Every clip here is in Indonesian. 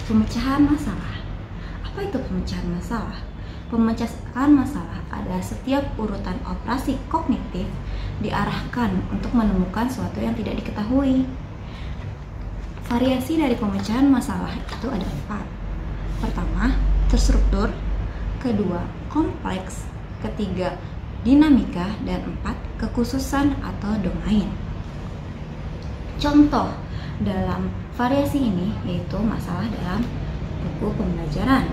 Pemecahan masalah. Apa itu pemecahan masalah? Pemecahan masalah adalah setiap urutan operasi kognitif diarahkan untuk menemukan sesuatu yang tidak diketahui. Variasi dari pemecahan masalah itu ada 4. Pertama, terstruktur. Kedua, kompleks. Ketiga, dinamika. Dan 4, kekhususan atau domain. Contoh dalam variasi ini yaitu masalah dalam buku pembelajaran.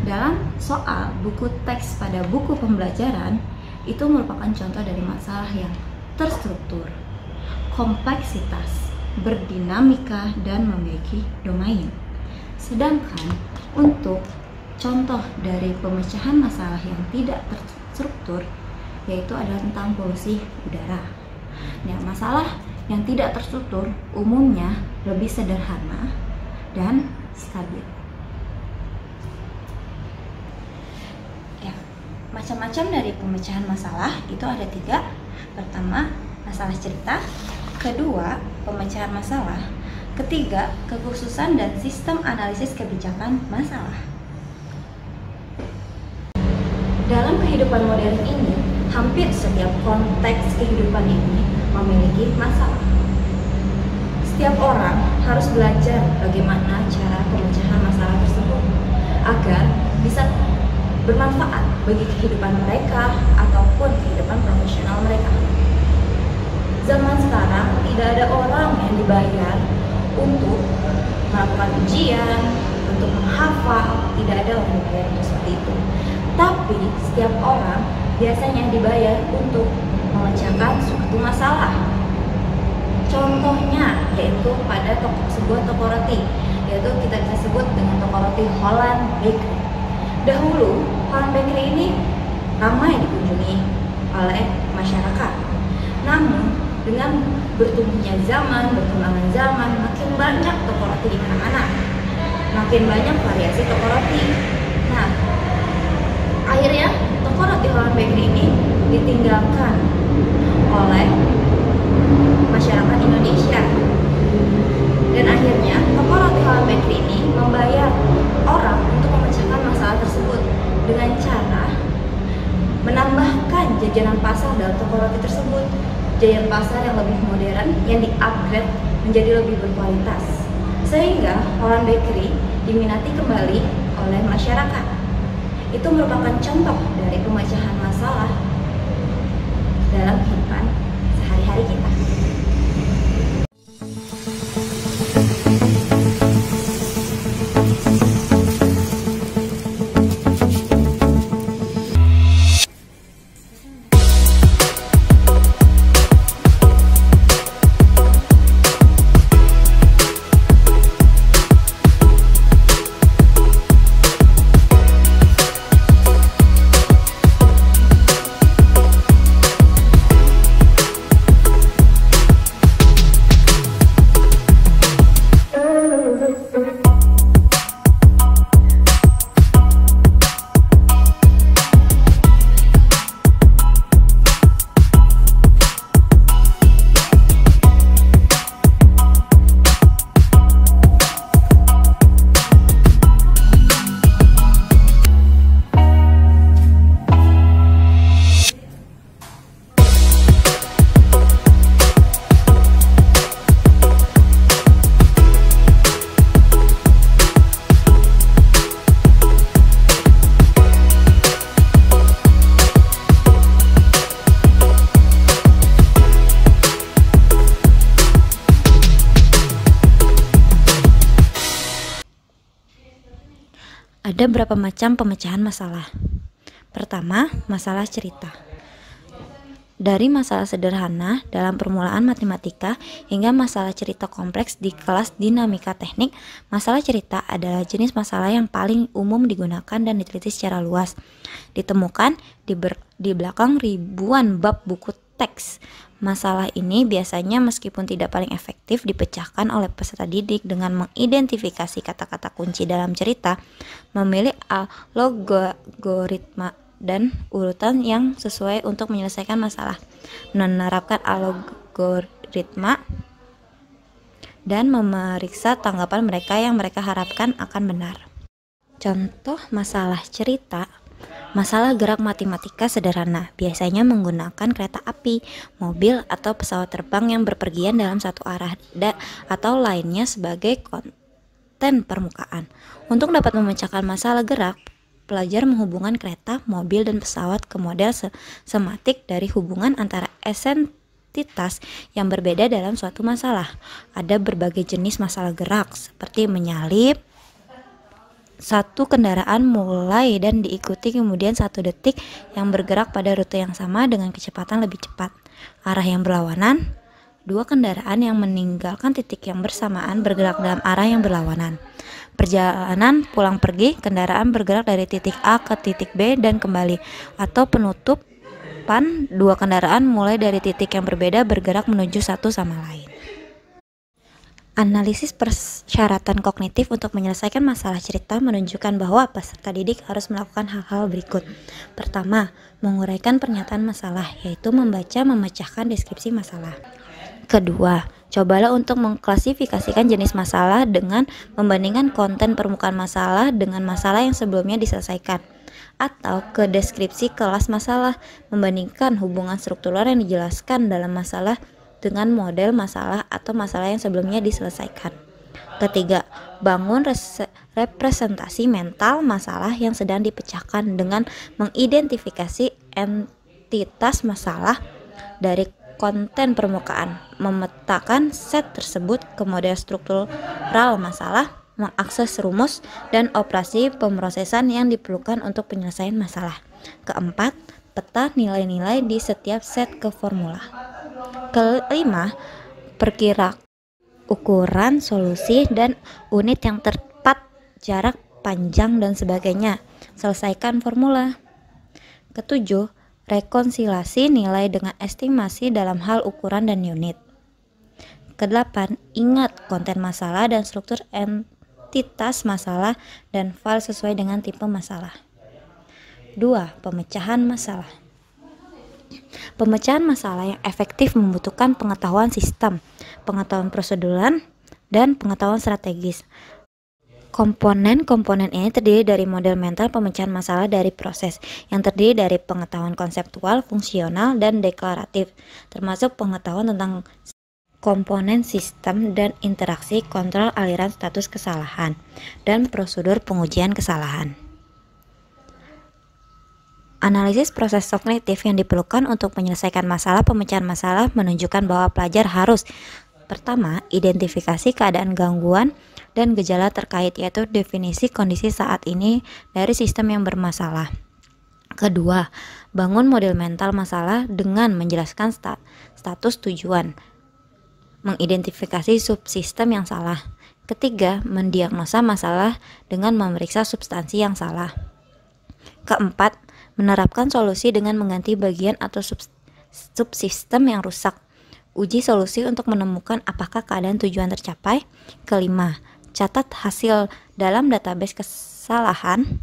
Dalam soal buku teks pada buku pembelajaran itu merupakan contoh dari masalah yang terstruktur, kompleksitas, berdinamika, dan memiliki domain. Sedangkan untuk contoh dari pemecahan masalah yang tidak terstruktur yaitu adalah tentang polusi udara. Nah, masalah yang tidak terstruktur umumnya lebih sederhana dan stabil. Ya, macam-macam dari pemecahan masalah itu ada 3. Pertama, masalah cerita. Kedua, pemecahan masalah. Ketiga, kekhususan dan sistem analisis kebijakan masalah. Dalam kehidupan modern ini, hampir setiap konteks kehidupan ini memiliki masalah. Setiap orang harus belajar bagaimana cara pemecahan masalah tersebut agar bisa bermanfaat bagi kehidupan mereka ataupun kehidupan profesional mereka. Zaman sekarang tidak ada orang yang dibayar untuk melakukan ujian, untuk menghafal, tidak ada orang dibayar untuk seperti itu. Tapi setiap orang biasanya dibayar untuk memecahkan suatu masalah. Contohnya yaitu pada sebuah toko roti, yaitu kita bisa sebut dengan toko roti Holland Bakery. Dahulu Holland Bakery ini ramai dikunjungi oleh masyarakat. Namun dengan bertumbuhnya zaman, berkembangnya zaman, makin banyak toko roti di mana-mana, makin banyak variasi toko roti. Nah, akhirnya toko roti Holland Bakery ini ditinggalkan oleh masyarakat Indonesia, dan akhirnya toko roti Holland Bakery ini membayar orang untuk memecahkan masalah tersebut dengan cara menambahkan jajanan pasar dalam toko roti tersebut, jajanan pasar yang lebih modern yang di-upgrade menjadi lebih berkualitas, sehingga Holland Bakery diminati kembali oleh masyarakat. Itu merupakan contoh dari pemecahan masalah dalam kehidupan sehari-hari kita. Ada berapa macam pemecahan masalah? Pertama, masalah cerita. Dari masalah sederhana dalam permulaan matematika hingga masalah cerita kompleks di kelas dinamika teknik, masalah cerita adalah jenis masalah yang paling umum digunakan dan diteliti secara luas. Ditemukan di belakang ribuan bab buku teks. Masalah ini biasanya meskipun tidak paling efektif dipecahkan oleh peserta didik dengan mengidentifikasi kata-kata kunci dalam cerita, memilih algoritma dan urutan yang sesuai untuk menyelesaikan masalah. Menerapkan algoritma dan memeriksa tanggapan mereka yang mereka harapkan akan benar. Contoh masalah cerita. Masalah gerak matematika sederhana, biasanya menggunakan kereta api, mobil, atau pesawat terbang yang berpergian dalam satu arah atau lainnya sebagai konten permukaan. Untuk dapat memecahkan masalah gerak, pelajar menghubungkan kereta, mobil, dan pesawat ke model sematik dari hubungan antara entitas yang berbeda dalam suatu masalah. Ada berbagai jenis masalah gerak, seperti menyalip, satu kendaraan mulai dan diikuti kemudian 1 detik yang bergerak pada rute yang sama dengan kecepatan lebih cepat. Arah yang berlawanan, 2 kendaraan yang meninggalkan titik yang bersamaan bergerak dalam arah yang berlawanan. Perjalanan pulang pergi, kendaraan bergerak dari titik A ke titik B dan kembali. Atau penutupan, 2 kendaraan mulai dari titik yang berbeda bergerak menuju satu sama lain. Analisis persyaratan kognitif untuk menyelesaikan masalah cerita menunjukkan bahwa peserta didik harus melakukan hal-hal berikut. Pertama, menguraikan pernyataan masalah, yaitu membaca memecahkan deskripsi masalah. Kedua, cobalah untuk mengklasifikasikan jenis masalah dengan membandingkan konten permukaan masalah dengan masalah yang sebelumnya diselesaikan. Atau ke deskripsi kelas masalah, membandingkan hubungan struktural yang dijelaskan dalam masalah dengan model masalah atau masalah yang sebelumnya diselesaikan. Ketiga, bangun representasi mental masalah yang sedang dipecahkan dengan mengidentifikasi entitas masalah dari konten permukaan, memetakan set tersebut ke model struktural masalah, mengakses rumus dan operasi pemrosesan yang diperlukan untuk penyelesaian masalah. Keempat, peta nilai-nilai di setiap set ke formula. Kelima, perkira ukuran solusi dan unit yang tepat, jarak panjang dan sebagainya. Selesaikan formula. Ketujuh, rekonsiliasi nilai dengan estimasi dalam hal ukuran dan unit. Kedelapan, ingat konten masalah dan struktur entitas masalah dan file sesuai dengan tipe masalah. 2. Pemecahan masalah. Pemecahan masalah yang efektif membutuhkan pengetahuan sistem, pengetahuan prosedural, dan pengetahuan strategis. Komponen-komponen ini terdiri dari model mental pemecahan masalah dari proses, yang terdiri dari pengetahuan konseptual, fungsional, dan deklaratif, termasuk pengetahuan tentang komponen sistem dan interaksi, kontrol aliran status kesalahan, dan prosedur pengujian kesalahan. Analisis proses kognitif yang diperlukan untuk menyelesaikan masalah pemecahan masalah menunjukkan bahwa pelajar harus: pertama, identifikasi keadaan gangguan dan gejala terkait, yaitu definisi kondisi saat ini dari sistem yang bermasalah. Kedua, bangun model mental masalah dengan menjelaskan status tujuan, mengidentifikasi subsistem yang salah. Ketiga, mendiagnosa masalah dengan memeriksa substansi yang salah. Keempat, menerapkan solusi dengan mengganti bagian atau subsistem yang rusak. Uji solusi untuk menemukan apakah keadaan tujuan tercapai. Kelima, catat hasil dalam database kesalahan.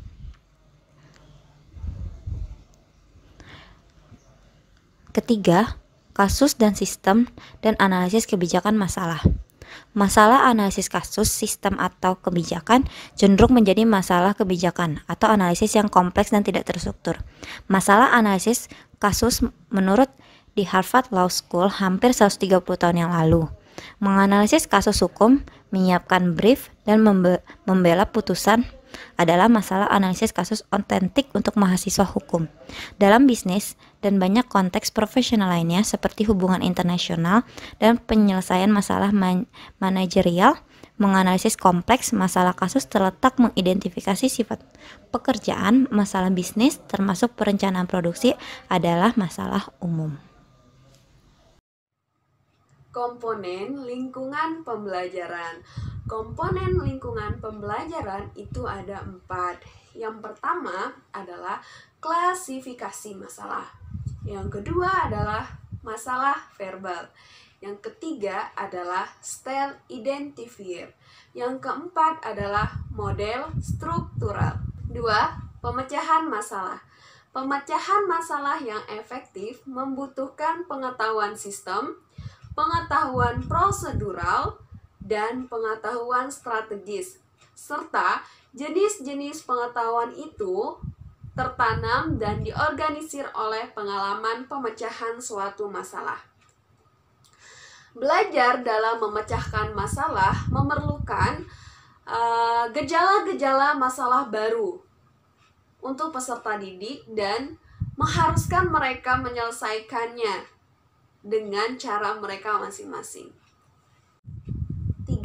Ketiga, kasus dan sistem dan analisis kebijakan masalah. Masalah analisis kasus, sistem, atau kebijakan cenderung menjadi masalah kebijakan atau analisis yang kompleks dan tidak terstruktur. Masalah analisis kasus menurut di Harvard Law School hampir 130 tahun yang lalu. Menganalisis kasus hukum, menyiapkan brief, dan membela putusan adalah masalah analisis kasus otentik untuk mahasiswa hukum. Dalam bisnis dan banyak konteks profesional lainnya seperti hubungan internasional dan penyelesaian masalah manajerial, menganalisis kompleks masalah kasus terletak mengidentifikasi sifat pekerjaan. Masalah bisnis termasuk perencanaan produksi adalah masalah umum. Komponen lingkungan pembelajaran. Komponen lingkungan pembelajaran itu ada 4. Yang pertama adalah klasifikasi masalah. Yang kedua adalah masalah verbal. Yang ketiga adalah style identifier. Yang keempat adalah model struktural. 2. Pemecahan masalah. Pemecahan masalah yang efektif membutuhkan pengetahuan sistem, pengetahuan prosedural, dan pengetahuan strategis, serta jenis-jenis pengetahuan itu tertanam dan diorganisir oleh pengalaman pemecahan suatu masalah. Belajar dalam memecahkan masalah memerlukan gejala-gejala masalah baru untuk peserta didik dan mengharuskan mereka menyelesaikannya dengan cara mereka masing-masing. 3.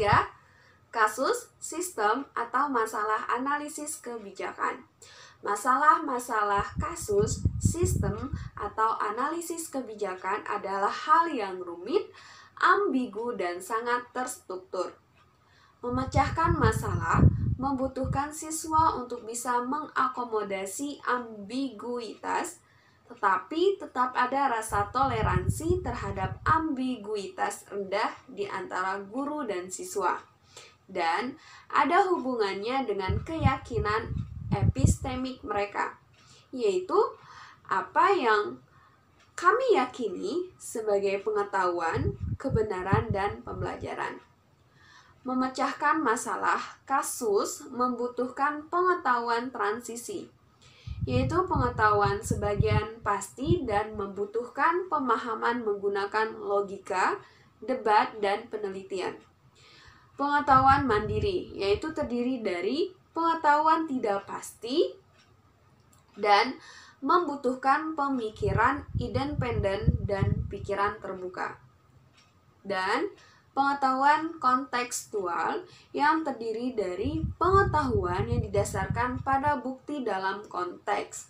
Kasus, sistem, atau masalah analisis kebijakan. Masalah-masalah kasus, sistem, atau analisis kebijakan adalah hal yang rumit, ambigu, dan sangat terstruktur. Memecahkan masalah membutuhkan siswa untuk bisa mengakomodasi ambiguitas, tetapi tetap ada rasa toleransi terhadap ambiguitas rendah di antara guru dan siswa. Dan ada hubungannya dengan keyakinan epistemik mereka, yaitu apa yang kami yakini sebagai pengetahuan, kebenaran, dan pembelajaran. Memecahkan masalah kasus membutuhkan pengetahuan transisi, yaitu pengetahuan sebagian pasti dan membutuhkan pemahaman menggunakan logika, debat, dan penelitian. Pengetahuan mandiri, yaitu terdiri dari pengetahuan tidak pasti dan membutuhkan pemikiran independen dan pikiran terbuka. Dan pengetahuan kontekstual yang terdiri dari pengetahuan yang didasarkan pada bukti dalam konteks.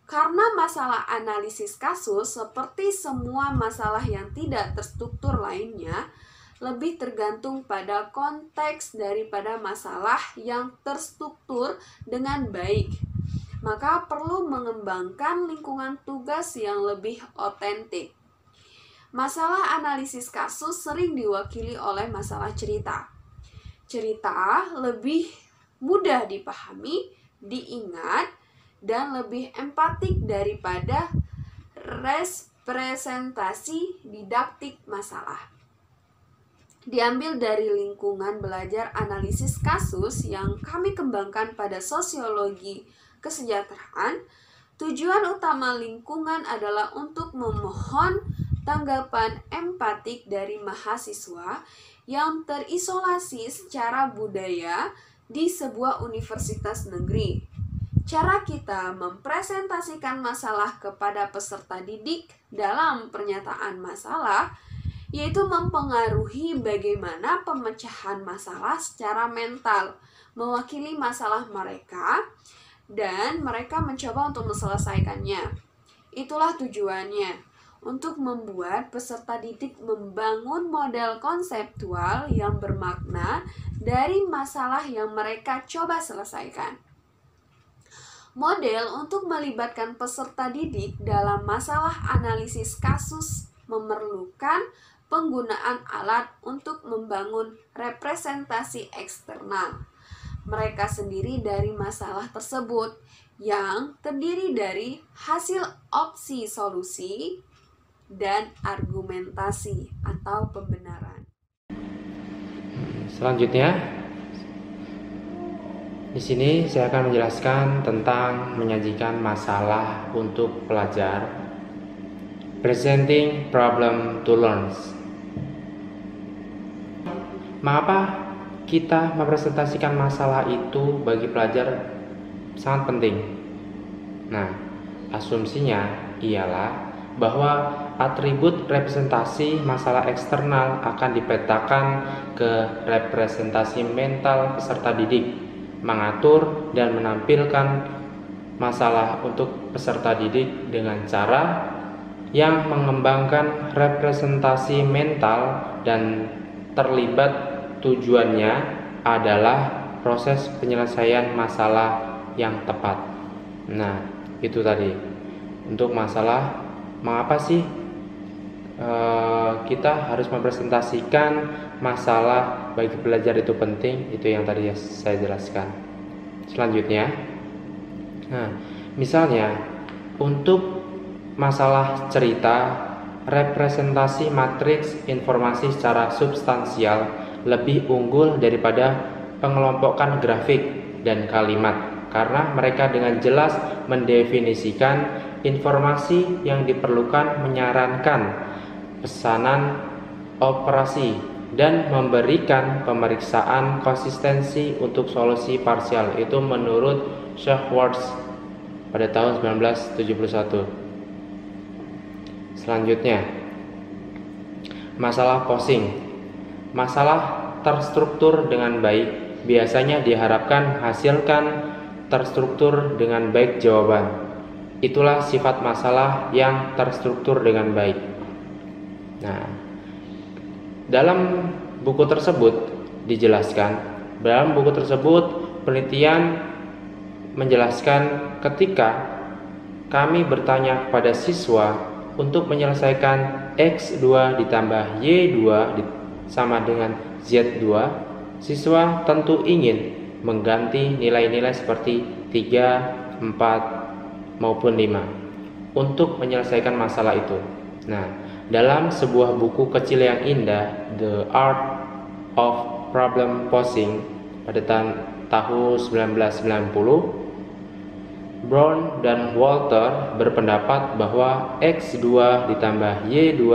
Karena masalah analisis kasus, seperti semua masalah yang tidak terstruktur lainnya, lebih tergantung pada konteks daripada masalah yang terstruktur dengan baik, maka perlu mengembangkan lingkungan tugas yang lebih otentik. Masalah analisis kasus sering diwakili oleh masalah cerita. Cerita lebih mudah dipahami, diingat, dan lebih empatik daripada representasi didaktik masalah. Diambil dari lingkungan belajar analisis kasus yang kami kembangkan pada sosiologi kesejahteraan, tujuan utama lingkungan adalah untuk memohon tanggapan empatik dari mahasiswa yang terisolasi secara budaya di sebuah universitas negeri. Cara kita mempresentasikan masalah kepada peserta didik dalam pernyataan masalah yaitu mempengaruhi bagaimana pemecahan masalah secara mental, mewakili masalah mereka, dan mereka mencoba untuk menyelesaikannya. Itulah tujuannya, untuk membuat peserta didik membangun model konseptual yang bermakna dari masalah yang mereka coba selesaikan. Model untuk melibatkan peserta didik dalam masalah analisis kasus memerlukan penggunaan alat untuk membangun representasi eksternal mereka sendiri dari masalah tersebut yang terdiri dari hasil opsi solusi dan argumentasi atau pembenaran. Selanjutnya, di sini saya akan menjelaskan tentang menyajikan masalah untuk pelajar. Presenting problem to learn. Mengapa kita mempresentasikan masalah itu bagi pelajar sangat penting? Nah, asumsinya ialah bahwa atribut representasi masalah eksternal akan dipetakan ke representasi mental peserta didik, mengatur dan menampilkan masalah untuk peserta didik dengan cara yang mengembangkan representasi mental dan terlibat tujuannya adalah proses penyelesaian masalah yang tepat. Nah, itu tadi untuk masalah mengapa sih kita harus mempresentasikan masalah bagi pelajar itu penting, itu yang tadi saya jelaskan. Selanjutnya, nah, misalnya untuk masalah cerita representasi matriks informasi secara substansial lebih unggul daripada pengelompokan grafik dan kalimat, karena mereka dengan jelas mendefinisikan informasi yang diperlukan, menyarankan pesanan operasi, dan memberikan pemeriksaan konsistensi untuk solusi parsial. Itu menurut Schwartz pada tahun 1971. Selanjutnya, masalah posing. Masalah terstruktur dengan baik biasanya diharapkan hasilkan terstruktur dengan baik jawaban. Itulah sifat masalah yang terstruktur dengan baik. Nah, dalam buku tersebut dijelaskan, penelitian menjelaskan ketika kami bertanya kepada siswa untuk menyelesaikan X2 ditambah Y2 sama dengan Z2, siswa tentu ingin mengganti nilai-nilai seperti 3, 4, maupun 5 untuk menyelesaikan masalah itu. Nah, dalam sebuah buku kecil yang indah, The Art of Problem Posing pada tahun 1990, Brown dan Walter berpendapat bahwa X2 ditambah Y2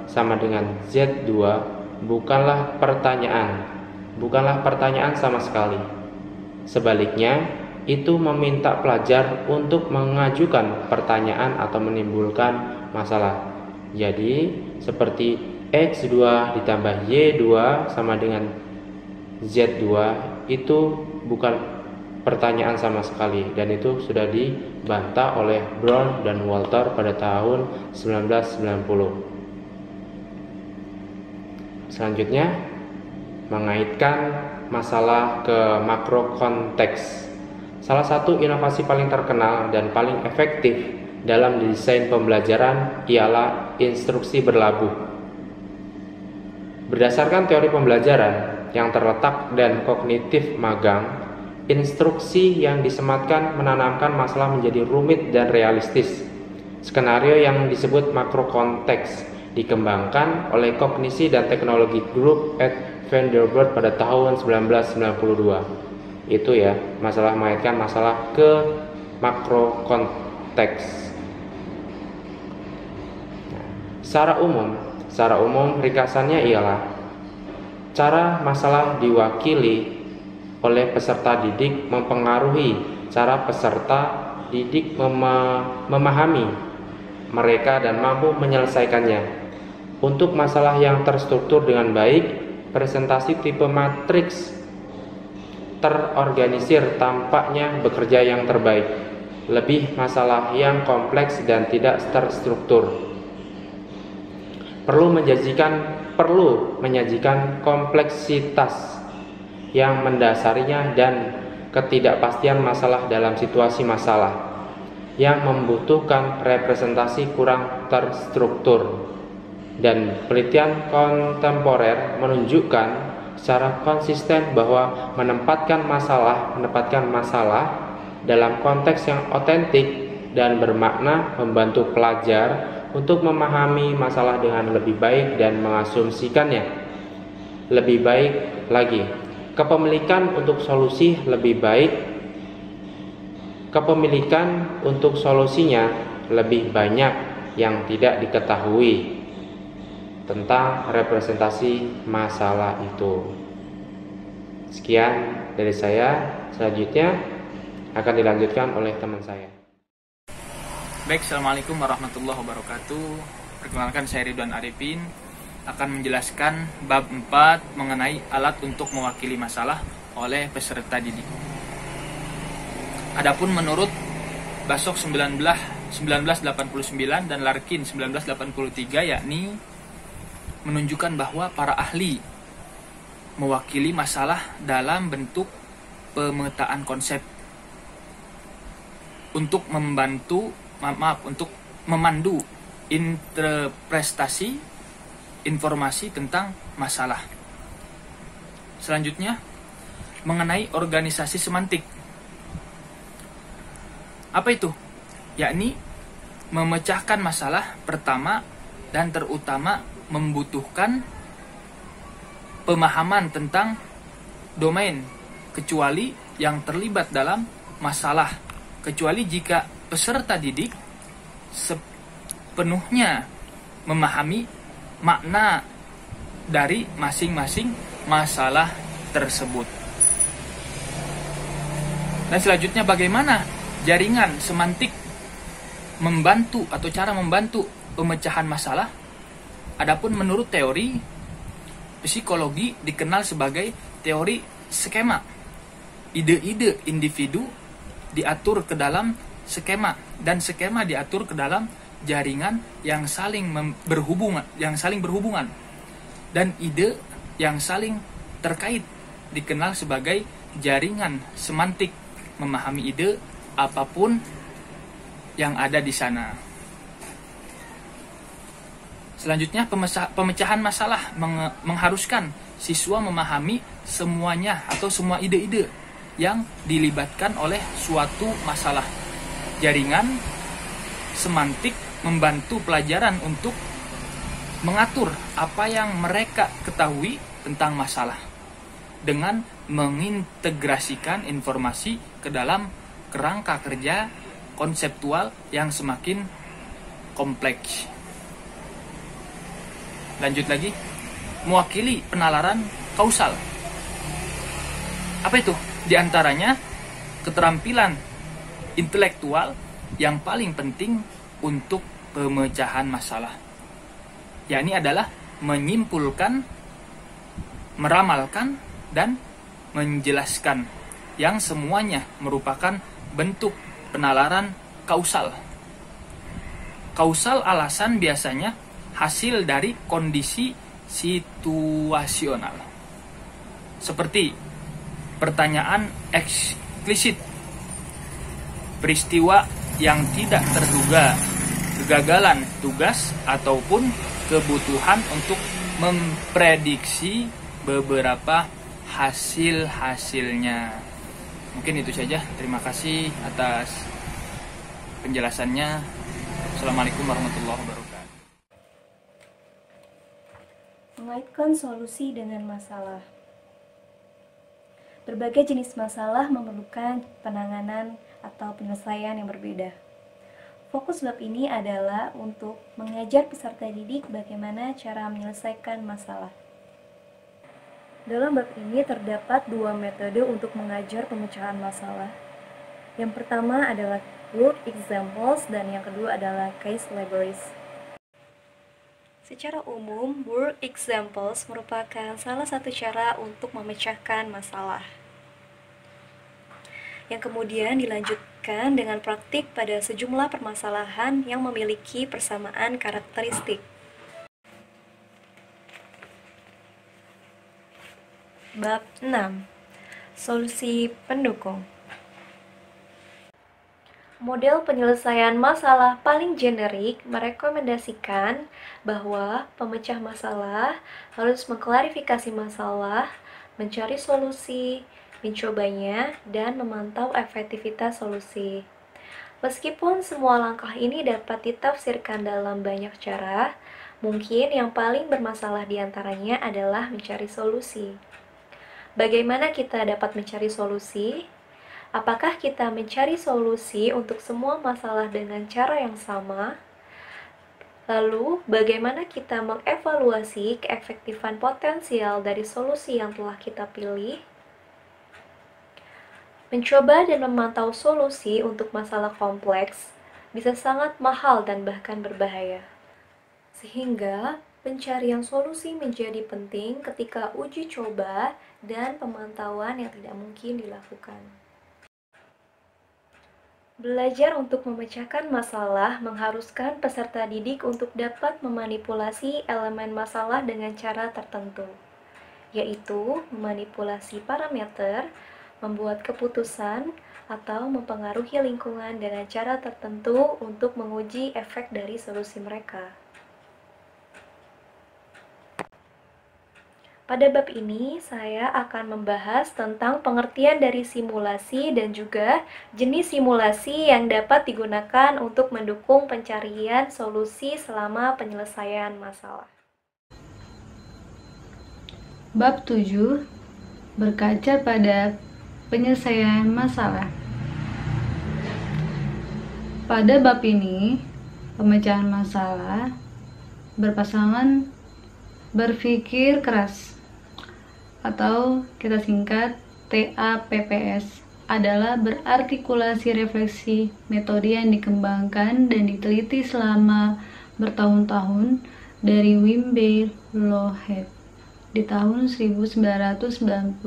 sama dengan Z2 bukanlah pertanyaan sama sekali. Sebaliknya, itu meminta pelajar untuk mengajukan pertanyaan atau menimbulkan masalah. Jadi, seperti X2 ditambah Y2 sama dengan Z2 itu bukan pertanyaan sama sekali, dan itu sudah dibantah oleh Brown dan Walter pada tahun 1990. Selanjutnya, mengaitkan masalah ke makro konteks. Salah satu inovasi paling terkenal dan paling efektif dalam desain pembelajaran ialah instruksi berlabuh. Berdasarkan teori pembelajaran yang terletak dan kognitif magang, instruksi yang disematkan menanamkan masalah menjadi rumit dan realistis. Skenario yang disebut makro konteks dikembangkan oleh Kognisi dan Teknologi Group at Vanderbilt pada tahun 1992. Itu ya, masalah mengaitkan masalah ke makro konteks. Secara umum ringkasannya ialah cara masalah diwakili oleh peserta didik mempengaruhi cara peserta didik memahami mereka dan mampu menyelesaikannya. Untuk masalah yang terstruktur dengan baik, presentasi tipe matriks terorganisir tampaknya bekerja yang terbaik. Lebih masalah yang kompleks dan tidak terstruktur perlu menyajikan kompleksitas yang mendasarinya dan ketidakpastian masalah dalam situasi masalah yang membutuhkan representasi kurang terstruktur. Dan penelitian kontemporer menunjukkan secara konsisten bahwa menempatkan masalah dalam konteks yang otentik dan bermakna membantu pelajar untuk memahami masalah dengan lebih baik dan mengasumsikannya lebih baik lagi. Kepemilikan untuk solusinya lebih banyak yang tidak diketahui tentang representasi masalah itu. Sekian dari saya. Selanjutnya akan dilanjutkan oleh teman saya. Baik, Assalamualaikum warahmatullahi wabarakatuh. Perkenalkan, saya Ridwan Arifin akan menjelaskan bab 4 mengenai alat untuk mewakili masalah oleh peserta didik. Adapun menurut Basok 1989 dan Larkin 1983, yakni menunjukkan bahwa para ahli mewakili masalah dalam bentuk pemetaan konsep untuk memandu interpretasi informasi tentang masalah. Selanjutnya, mengenai organisasi semantik. Apa itu? Yakni memecahkan masalah pertama dan terutama membutuhkan pemahaman tentang domain, kecuali yang terlibat dalam masalah, kecuali jika peserta didik sepenuhnya memahami makna dari masing-masing masalah tersebut. Dan selanjutnya, bagaimana jaringan semantik membantu atau cara membantu pemecahan masalah? Adapun menurut teori psikologi dikenal sebagai teori skema. Ide-ide individu diatur ke dalam skema, dan skema diatur ke dalam jaringan yang saling berhubungan, dan ide yang saling terkait dikenal sebagai jaringan semantik, memahami ide apapun yang ada di sana. Selanjutnya, pemecahan masalah mengharuskan siswa memahami semuanya atau semua ide-ide yang dilibatkan oleh suatu masalah. Jaringan semantik membantu pelajaran untuk mengatur apa yang mereka ketahui tentang masalah dengan mengintegrasikan informasi ke dalam kerangka kerja konseptual yang semakin kompleks. Lanjut lagi, mewakili penalaran kausal. Apa itu? Di antaranya keterampilan intelektual yang paling penting untuk pemecahan masalah, yakni adalah menyimpulkan, meramalkan, dan menjelaskan, yang semuanya merupakan bentuk penalaran kausal. Kausal alasan biasanya hasil dari kondisi situasional, seperti pertanyaan eksplisit, peristiwa yang tidak terduga, kegagalan tugas, ataupun kebutuhan untuk memprediksi beberapa hasil-hasilnya. Mungkin itu saja. Terima kasih atas penjelasannya. Assalamualaikum warahmatullahi wabarakatuh. Mengaitkan solusi dengan masalah. Berbagai jenis masalah memerlukan penanganan atau penyelesaian yang berbeda. Fokus bab ini adalah untuk mengajar peserta didik bagaimana cara menyelesaikan masalah. Dalam bab ini terdapat dua metode untuk mengajar pemecahan masalah. Yang pertama adalah word examples dan yang kedua adalah case libraries. Secara umum, word examples merupakan salah satu cara untuk memecahkan masalah, yang kemudian dilanjutkan dengan praktik pada sejumlah permasalahan yang memiliki persamaan karakteristik. Bab 6. Solusi pendukung. Model penyelesaian masalah paling generik merekomendasikan bahwa pemecah masalah harus mengklarifikasi masalah, mencari solusi, mencobanya, dan memantau efektivitas solusi. Meskipun semua langkah ini dapat ditafsirkan dalam banyak cara, mungkin yang paling bermasalah diantaranya adalah mencari solusi. Bagaimana kita dapat mencari solusi? Apakah kita mencari solusi untuk semua masalah dengan cara yang sama? Lalu, bagaimana kita mengevaluasi keefektifan potensial dari solusi yang telah kita pilih? Mencoba dan memantau solusi untuk masalah kompleks bisa sangat mahal dan bahkan berbahaya. Sehingga, pencarian solusi menjadi penting ketika uji coba dan pemantauan yang tidak mungkin dilakukan. Belajar untuk memecahkan masalah mengharuskan peserta didik untuk dapat memanipulasi elemen masalah dengan cara tertentu, yaitu memanipulasi parameter, membuat keputusan, atau mempengaruhi lingkungan dengan cara tertentu untuk menguji efek dari solusi mereka. Pada bab ini, saya akan membahas tentang pengertian dari simulasi dan juga jenis simulasi yang dapat digunakan untuk mendukung pencarian solusi selama penyelesaian masalah. Bab 7 berkaca pada penyelesaian masalah. Pada bab ini, pemecahan masalah berpasangan berpikir keras atau kita singkat TAPPS adalah berartikulasi refleksi, metode yang dikembangkan dan diteliti selama bertahun-tahun dari Wim B. Lohed di tahun 1999.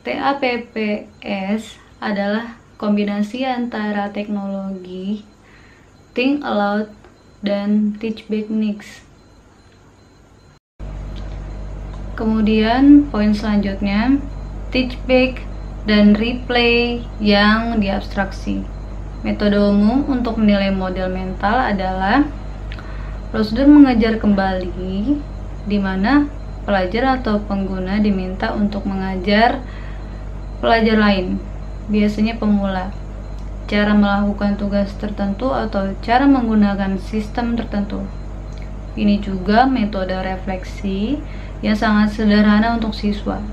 TAPPS adalah kombinasi antara teknologi Think Aloud dan Teach Back Next. Kemudian poin selanjutnya, Teach Back dan Replay yang diabstraksi. Metode umum untuk menilai model mental adalah prosedur mengajar kembali, di mana pelajar atau pengguna diminta untuk mengajar pelajar lain, biasanya pemula, cara melakukan tugas tertentu atau cara menggunakan sistem tertentu. Ini juga metode refleksi yang sangat sederhana untuk siswa.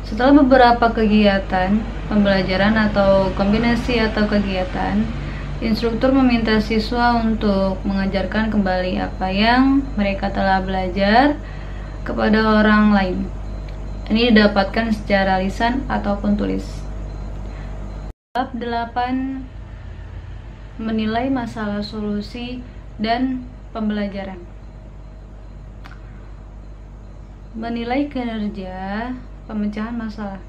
Setelah beberapa kegiatan pembelajaran atau kombinasi atau kegiatan, instruktur meminta siswa untuk mengajarkan kembali apa yang mereka telah belajar kepada orang lain. Ini didapatkan secara lisan ataupun tulis. Bab 8 menilai masalah solusi dan pembelajaran. Menilai kinerja pemecahan masalah.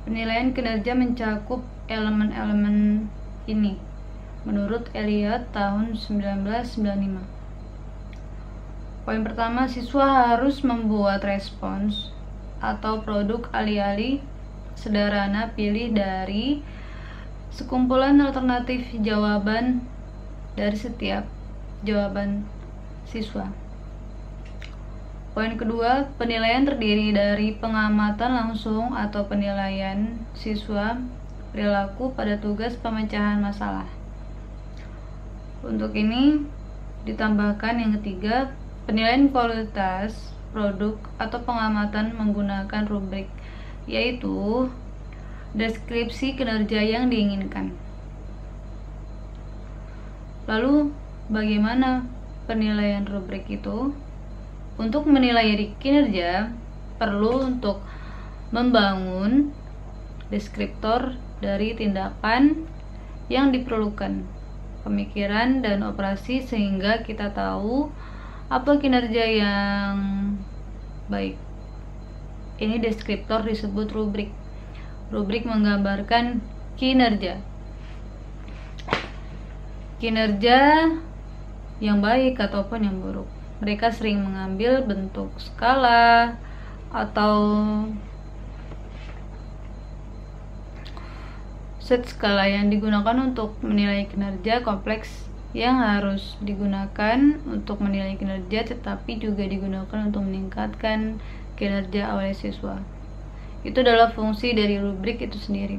Penilaian kinerja mencakup elemen-elemen ini menurut Elliot tahun 1995. Poin pertama, siswa harus membuat respons atau produk alih-alih sederhana pilih dari sekumpulan alternatif jawaban dari setiap jawaban siswa. Poin kedua, penilaian terdiri dari pengamatan langsung atau penilaian siswa perilaku pada tugas pemecahan masalah. Untuk ini ditambahkan yang ketiga, penilaian kualitas produk atau pengamatan menggunakan rubrik, yaitu deskripsi kinerja yang diinginkan. Lalu, bagaimana penilaian rubrik itu? Untuk menilai kinerja, perlu untuk membangun deskriptor dari tindakan yang diperlukan, pemikiran dan operasi sehingga kita tahu apa kinerja yang baik. Ini deskriptor disebut rubrik. Rubrik menggambarkan kinerja. Kinerja yang baik ataupun yang buruk. Mereka sering mengambil bentuk skala atau set skala yang digunakan untuk menilai kinerja kompleks yang harus digunakan untuk menilai kinerja tetapi juga digunakan untuk meningkatkan kinerja oleh siswa. Itu adalah fungsi dari rubrik itu sendiri.